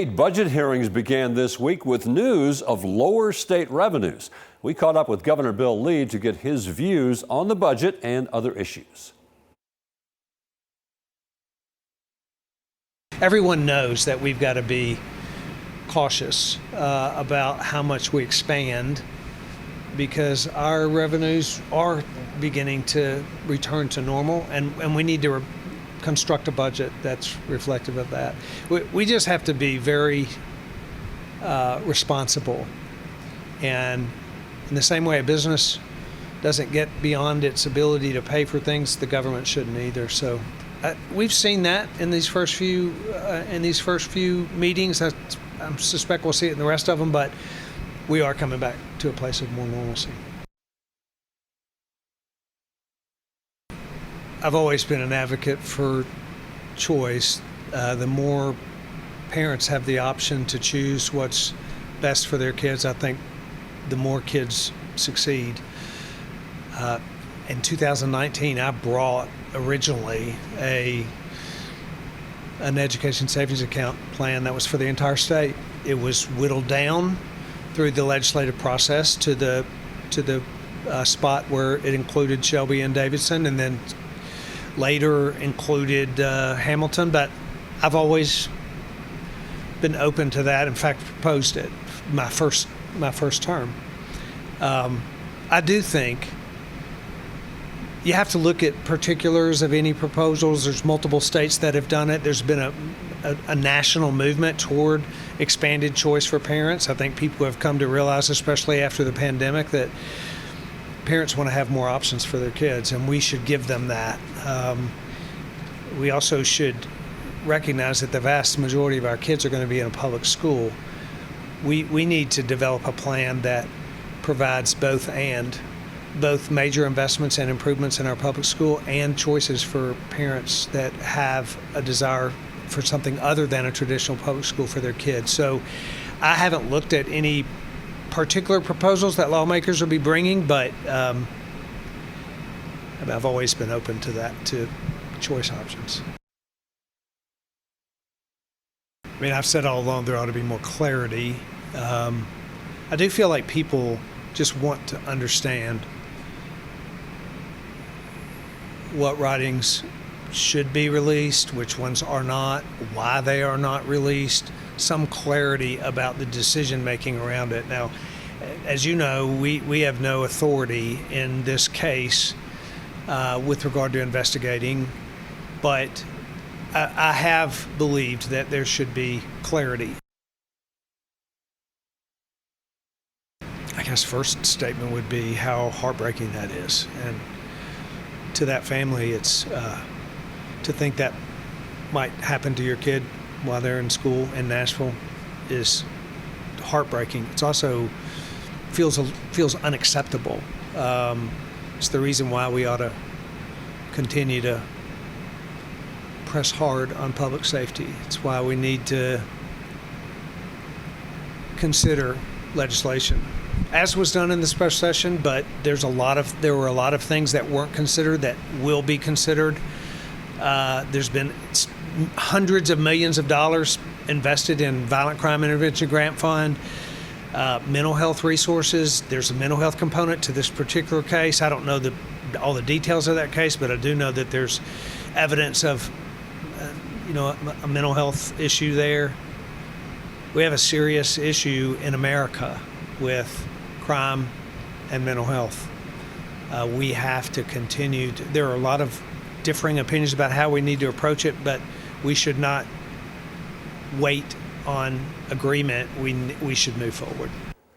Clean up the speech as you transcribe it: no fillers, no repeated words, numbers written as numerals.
Budget hearings began this week with news of lower state revenues. We caught up with Governor Bill Lee to get his views on the budget and other issues. Everyone knows that we've got to be cautious about how much we expand because our revenues are beginning to return to normal, and we need to construct a budget that's reflective of that. We just have to be very responsible, and in the same way a business doesn't get beyond its ability to pay for things, the government shouldn't either. So we've seen that in these first few meetings. I suspect we'll see it in the rest of them, but we are coming back to a place of more normalcy. I've always been an advocate for choice. The more parents have the option to choose what's best for their kids, I think the more kids succeed. In 2019, I brought originally an education savings account plan that was for the entire state. It was whittled down through the legislative process to the spot where it included Shelby and Davidson, and then later included Hamilton, but I've always been open to that. In fact, proposed it my first term. I do think you have to look at particulars of any proposals. There's multiple states that have done it. There's been a national movement toward expanded choice for parents. I think people have come to realize, especially after the pandemic, that parents want to have more options for their kids, and we should give them that. We also should recognize that the vast majority of our kids are going to be in a public school. We need to develop a plan that provides both major investments and improvements in our public school and choices for parents that have a desire for something other than a traditional public school for their kids. So I haven't looked at any particular proposals that lawmakers will be bringing, but I've always been open to that, to choice options. I mean, I've said all along there ought to be more clarity. I do feel like people just want to understand what writings should be released, which ones are not, why they are not released, some clarity about the decision making around it. Now, as you know, we have no authority in this case with regard to investigating, but I have believed that there should be clarity. I guess first statement would be how heartbreaking that is, and to that family, it's to think that might happen to your kid while they're in school in Nashville is heartbreaking. It's also feels unacceptable. It's the reason why we ought to continue to press hard on public safety. It's why we need to consider legislation, as was done in the special session, but there were a lot of things that weren't considered that will be considered. There's been hundreds of millions of dollars invested in Violent Crime Intervention Grant Fund, mental health resources. There's a mental health component to this particular case. I don't know all the details of that case, but I do know that there's evidence of a mental health issue there. We have a serious issue in America with crime and mental health. We have to continue there are a lot of differing opinions about how we need to approach it, but we should not wait on agreement. We should move forward.